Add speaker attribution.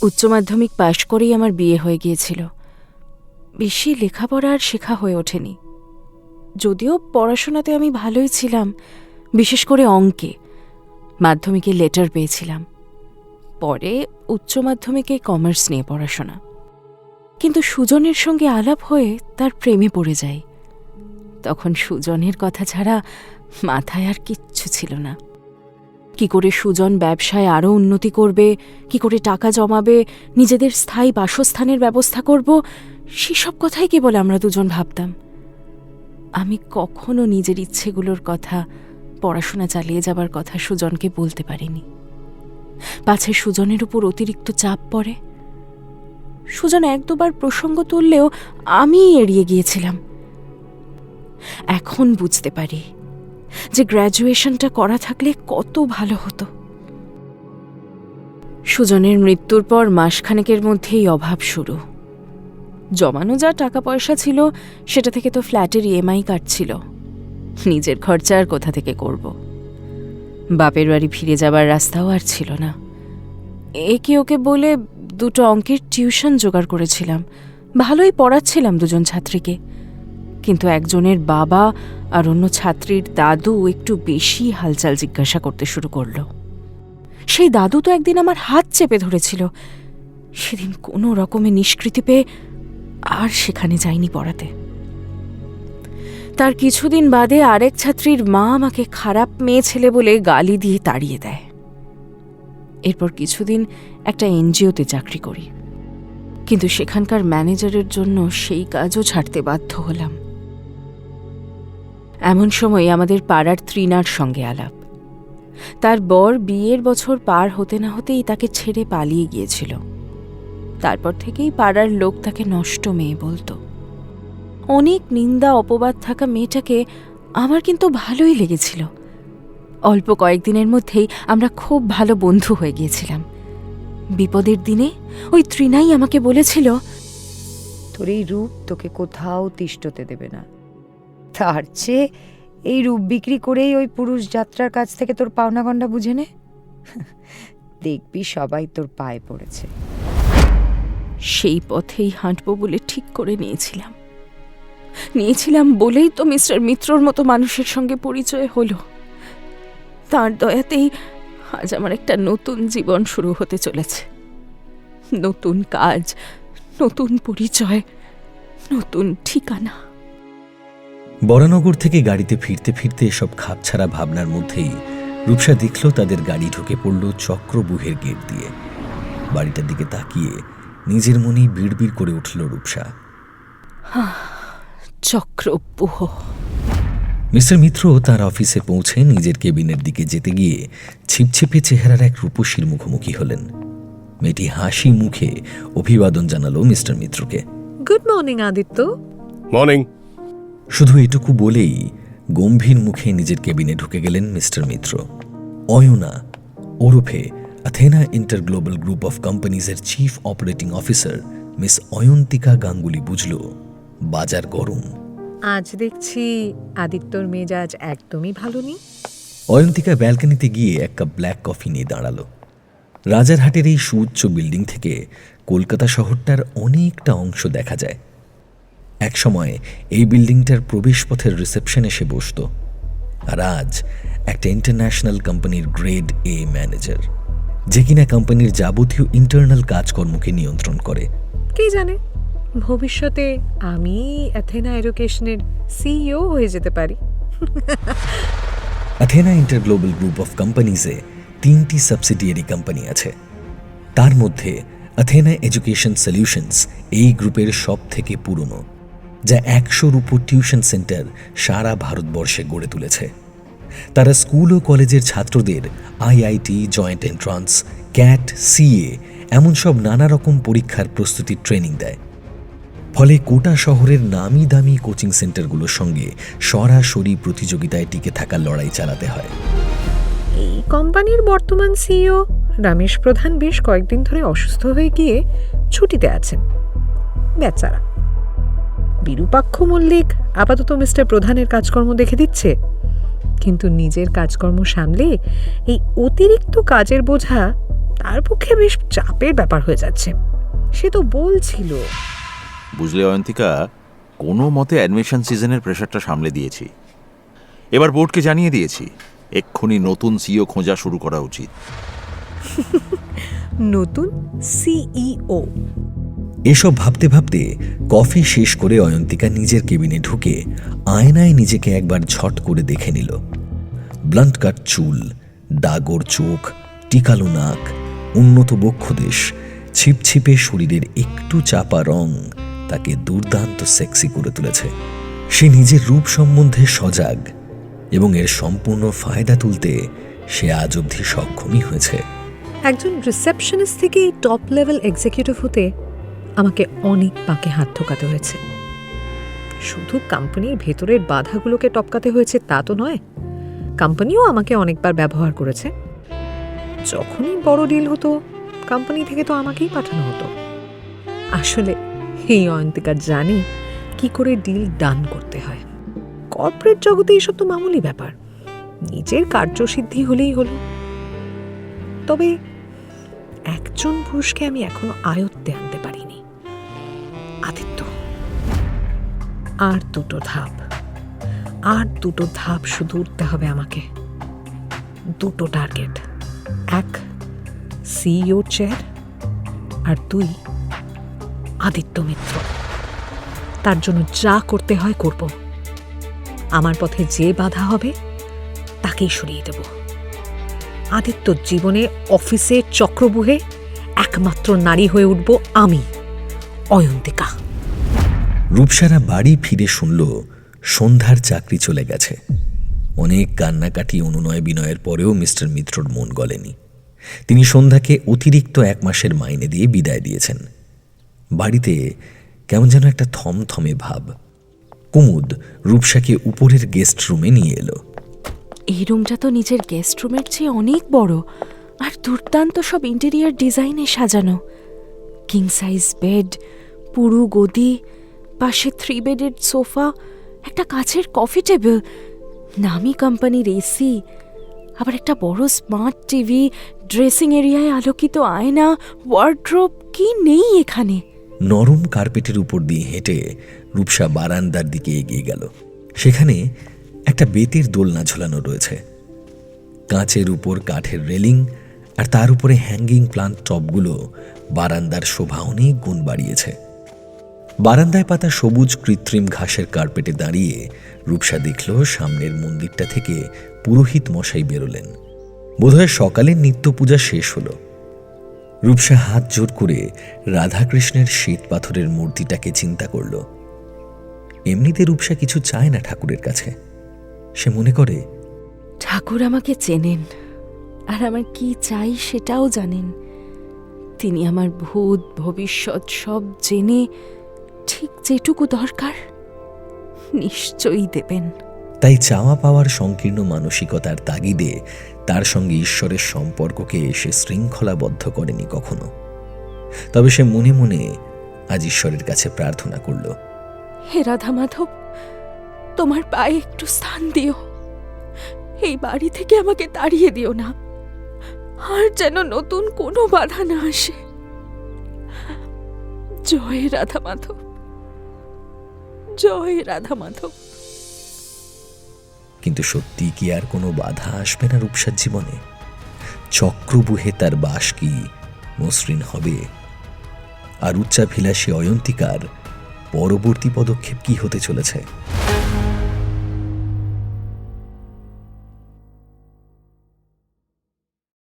Speaker 1: উচ্চ মাধ্যমিক পাশ করেই আমার বিয়ে হয়ে গিয়েছিল। বেশি লেখাপড়া আর শেখা হয়ে ওঠেনি। যদিও পড়াশোনাতে আমি ভালোই ছিলাম, বিশেষ করে অঙ্কে। মাধ্যমিকে লেটার পেয়েছিলাম। পরে উচ্চ মাধ্যমিকে কমার্স নিয়ে পড়াশোনা। কিন্তু সুজনের সঙ্গে আলাপ হয়ে তার প্রেমে পড়ে যাই। তখন সুজনের কথা ছাড়া মাথায় আর কিচ্ছু ছিল না। কি করে সুজন ব্যবসায় আরও উন্নতি করবে, কি করে টাকা জমাবে, নিজেদের স্থায়ী বাসস্থানের ব্যবস্থা করব, সেসব কথাই কেবল আমরা দুজন ভাবতাম। আমি কখনো নিজের ইচ্ছেগুলোর কথা, পড়াশোনা চালিয়ে যাবার কথা সুজনকে বলতে পারিনি। পাছে সুজনের উপর অতিরিক্ত চাপ পড়ে। সুজন এক দুবার প্রসঙ্গ তুললেও আমি এড়িয়ে গিয়েছিলাম। এখন বুঝতে পারি যে গ্র্যাজুয়েশনটা করা থাকলে কত ভালো হতো। সুজনের মৃত্যুর পর মাসখানেকের মধ্যেই অভাব শুরু। জমানো যা টাকা পয়সা ছিল সেটা থেকে তো ফ্ল্যাটের ইএমআই কাটছিল। নিজের খরচা আর কোথা থেকে করব? বাপের বাড়ি ফিরে যাবার রাস্তাও আর ছিল না। একে ওকে বলে দুটো অঙ্কের টিউশন জোগাড় করেছিলাম। ভালোই পড়াচ্ছিলাম দুজন ছাত্রীকে। কিন্তু একজনের বাবা আর অন্য ছাত্রীর দাদু একটু বেশি হালচাল জিজ্ঞাসা করতে শুরু করল। সেই দাদু তো একদিন আমার হাত চেপে ধরেছিল। সেদিন কোনো রকমে নিষ্কৃতি পেয়ে আর সেখানে যাইনি পড়াতে। তার কিছুদিন বাদে আরেক ছাত্রীর মা আমাকে খারাপ মেয়ে ছেলে বলে গালি দিয়ে তাড়িয়ে দেয়। এরপর কিছুদিন একটা এনজিওতে চাকরি করি, কিন্তু সেখানকার ম্যানেজারের জন্য সেই কাজও ছাড়তে বাধ্য হলাম। এমন সময় আমাদের পাড়ার ত্রিনার সঙ্গে আলাপ। তার বর বিয়ের বছর পার হতে না হতেই তাকে ছেড়ে পালিয়ে গিয়েছিল। তারপর থেকেই পাড়ার লোক তাকে নষ্ট মেয়ে বলতো। অনেক নিন্দা অপবাদ থাকা মেয়েটাকে আমার কিন্তু ভালোই লেগেছিল। অল্প কয়েকদিনের মধ্যেই আমরা খুব ভালো বন্ধু হয়ে গিয়েছিলাম। বিপদের দিনে ওই ত্রিনাই আমাকে বলেছিল,
Speaker 2: তোর এই রূপ তোকে কোথাও তিষ্ঠতে দেবে না। তার চেয়ে এই রূপ বিক্রি করেই ওই পুরুষ যাত্রার কাছ থেকে তোর পাওনাগণ্ডা বুঝে নে। দেখবি সবাই তোর পায়ে পড়েছে।
Speaker 1: সেই পথেই হাঁটব বলে ঠিক করে নিয়েছিলাম বলেই তো মিস্টার মিত্রর মতো মানুষের সঙ্গে পরিচয় হলো। তার দয়াতেই আজ আমার একটা নতুন জীবন শুরু হতে চলেছে। নতুন কাজ, নতুন পরিচয়, নতুন ঠিকানা।
Speaker 3: বরানগর থেকে গাড়িতে ফিরতে ফিরতে এসব খাপছাড়া ভাবনার মধ্যেই রূপসা দেখল তাদের গাড়ি ঢুকে পড়ল চক্রবুহের গেট দিয়ে। বাড়িটার দিকে তাকিয়ে নিজের মনেই বিড়বিড় করে উঠল রূপসা।
Speaker 1: চক্রবুহ।
Speaker 3: মিস্টার মিত্র তার অফিসে পৌঁছে নিজের কেবিনের দিকে যেতে গিয়ে ছিপছিপে চেহারার এক রূপসীর মুখোমুখি হলেন। মেয়েটি হাসি মুখে অভিবাদন জানালো মিস্টার মিত্রকে।
Speaker 4: Good morning Aditya.
Speaker 5: মর্নিং।
Speaker 3: শুধু এটুকু বলেই গম্ভীর মুখে নিজের কেবিনে ঢুকে গেলেন মিস্টার মিত্র। অয়না ওরফে অ্যাথেনা ইন্টারগ্লোবাল গ্রুপ অফ কোম্পানিজের chief operating officer miss Ayantika Ganguly বুঝল বাজার গরম।
Speaker 4: আজ দেখছি আদিত্যর মেজাজ একদমই ভালো নেই।
Speaker 3: অয়ন্তিকা ব্যালকনিতে গিয়ে এক কাপ ব্ল্যাক কফি নিয়ে দাঁড়ালো। রাজারহাটের এই সুউচ্চ বিল্ডিং থেকে কলকাতা শহরটার অনেকটা অংশ দেখা যায়। একসময় এই বিল্ডিংটার প্রবেশপথের রিসেপশনে সে বসত। আর আজ একটা ইন্টারন্যাশনাল কোম্পানির গ্রেড এ ম্যানেজার, যে কিনা কোম্পানির যাবতীয় ইন্টারনাল কাজকর্মকে নিয়ন্ত্রণ করে।
Speaker 4: কে জানে, ভবিষ্যতে আমি অ্যাথেনা এডুকেশনের সিইও হয়ে যেতে পারি।
Speaker 3: অ্যাথেনা ইন্টারগ্লোবাল গ্রুপ অফ কোম্পানিজে 3টি সাবসিডিয়ারি কোম্পানি আছে। তার মধ্যে অ্যাথেনা এডুকেশন সলিউশনস এই গ্রুপের সব থেকে পুরনো, যা 100-র উপর টিউশন সেন্টার সারা ভারতবর্ষে গড়ে তুলেছে। তারা স্কুল ও কলেজের ছাত্রদের IIT, joint entrance, cat, CA এমন সব নানা রকম পরীক্ষার প্রস্তুতির ট্রেনিং দেয়। ফলে কোটা শহরের নামি দামি কোচিং সেন্টারগুলোর সঙ্গে সরাসরি প্রতিযোগিতায় টিকে থাকার লড়াই চালাতে হয়।
Speaker 4: এই কোম্পানির বর্তমান সিইও রমেশ প্রধান বেশ কয়েকদিন ধরে অসুস্থ হয়ে গিয়ে ছুটিতে আছেন। বেচারা বিরূপাক্ষ মল্লিক আপাতত মিস্টার প্রধানের কাজকর্ম দেখে দিচ্ছে, কিন্তু নিজের কাজকর্ম সামলে এই অতিরিক্ত কাজের বোঝা তার পক্ষে বেশ চাপের ব্যাপার হয়ে যাচ্ছে। সে তো বলছিল।
Speaker 5: বুঝলে অয়ন্তিকা, কোনো মতে অ্যাডমিশন সিজনের প্রেশারটা সামলে দিয়েছি। এবার বোর্ডকে জানিয়ে দিয়েছি এক্ষুনি নতুন সিইও খোঁজা শুরু করা উচিত।
Speaker 4: নতুন সিইও?
Speaker 3: এসব ভাবতে ভাবতে কফি শেষ করে অয়ন্তিকা নিজের কেবিনে ঢুকে আয়নায় নিজেকে একবার ঝট করে দেখে নিল। ব্লান্ট কাট চুল, ডাগর চোখ, টিকালো নাক, উন্নত বক্ষদেশ, ছিপছিপে শরীরের একটু চাপা রং তাকে দুর্দান্ত সেক্সি করে তুলেছে। সে নিজের রূপ সম্বন্ধে সজাগ এবং এর সম্পূর্ণ ফায়দা তুলতে সে আজ অবধি সক্ষমই হয়েছে।
Speaker 4: একজন রিসেপশনিস্ট থেকে টপ লেভেল এক্সিকিউটিভ হতে আমাকে অনেক পাকে হাত ঠোকাতে হয়েছে। শুধু কোম্পানির ভেতরের বাধাগুলোকে টপকাতে হয়েছে তা তো নয়, কোম্পানিও আমাকে অনেকবার ব্যবহার করেছে। যখনই বড় ডিল হতো কোম্পানি থেকে তো আমাকেই পাঠানো হতো। আসলে এই অয়ন্তিকা জানি কি করে ডিল ডান করতে হয়। কর্পোরেট জগতে এসব তো মামুলি ব্যাপার, নিজের কার্যসিদ্ধি হলেই হলো। তবে একজন পুরুষকে আমি এখনো আয়ত্তে আনতে পারিনি, আদিত্য। আর দুটো ধাপ শুধু উঠতে হবে আমাকে। দুটো টার্গেট, এক সিইও চেয়ার, আর দুই আদিত্য মিত্র। তার জন্য যা করতে হয় করব। আমার পথে যে বাধা হবে তাকেই সরিয়ে দেব। আদিত্যর জীবনে অফিসে চক্রবুহে একমাত্র নারী হয়ে উঠব আমি, অয়ন্তিকা।
Speaker 3: রূপসারা বাড়ি ফিরে শুনল সন্ধ্যার চাকরি চলে গেছে। অনেক কান্নাকাটি অনুনয় বিনয়ের পরেও মিস্টার মিত্রর মন গলেনি। তিনি সন্ধ্যাকে অতিরিক্ত 1 মাসের মাইনে দিয়ে বিদায় দিয়েছেন। বাড়িতে কেমন যেন একটা থমথমে ভাব। কুমুদ রূপসাকে উপরের গেস্ট রুমে নিয়ে এলো।
Speaker 1: এই রুমটা তো নিজের গেস্ট রুমের চেয়ে অনেক বড়, আর দুর্দান্ত সব ইন্টেরিয়ার ডিজাইনে সাজানো। কিং সাইজ বেড, পুরু গদি, পাশে 3 বেডের সোফা, একটা কাচের কফি টেবিল, নামি কোম্পানির এসি, আবার একটা বড় স্মার্ট টিভি, ড্রেসিং এরিয়ায় আলোকিত আয়না, ওয়ার্ড্রোব। কি নেই এখানে?
Speaker 3: নরম কার্পেটের উপর দিয়ে হেঁটে রূপসা বারান্দার দিকে এগিয়ে গেল। সেখানে একটা বেতের দোলনা ঝোলানো রয়েছে। কাঁচের উপর কাঠের রেলিং আর তার উপরে হ্যাঙ্গিং প্লান্ট টপগুলো বারান্দার শোভা অনেক গুণ বাড়িয়েছে। বারান্দায় পাতা সবুজ কৃত্রিম ঘাসের কার্পেটে দাঁড়িয়ে রূপসা দেখল সামনের মন্দিরটা থেকে পুরোহিত মশাই বেরোলেন। বোধহয় সকালের নিত্য পূজা শেষ হলো। রূপসা হাত জোর করে রাধাকৃষ্ণের শ্বেত পাথরের মূর্তিটাকে চিন্তা করল। এমনিতে রূপসা কিছু চায় না ঠাকুরের কাছে। সে মনে করে
Speaker 1: ঠাকুর আমাকে চেনেন, আর আমার কি চাই সেটাও জানেন। তিনি আমার ভূত ভবিষ্যৎ সব জেনে ঠিক যেটুকু দরকার নিশ্চয়ই দেবেন।
Speaker 3: তাই চাওয়া পাওয়ার সংকীর্ণ মানসিকতার তাগিদে তার সঙ্গে ঈশ্বরের সম্পর্ককে সে শৃঙ্খলাবদ্ধ করেনি কখনো। তবে সে মনে মনে আজ ঈশ্বরের কাছে প্রার্থনা করল,
Speaker 1: হে রাধা মাধব, তোমার পায়ে একটু স্থান দিও। এই বাড়ি থেকে আমাকে তাড়িয়ে দিও না, আর যেন নতুন কোনো বাধা না আসে। জয় রাধা মাধব, জয় রাধা মাধব।
Speaker 3: কিন্তু সত্যি কি আর কোনো বাধা আসবে না রূপসার জীবনে? চক্রবুহে তার বাস কি মসৃণ হবে? আর উচ্চাভিলাষী অয়ন্তিকার পরবর্তী পদক্ষেপ কি হতে চলেছে?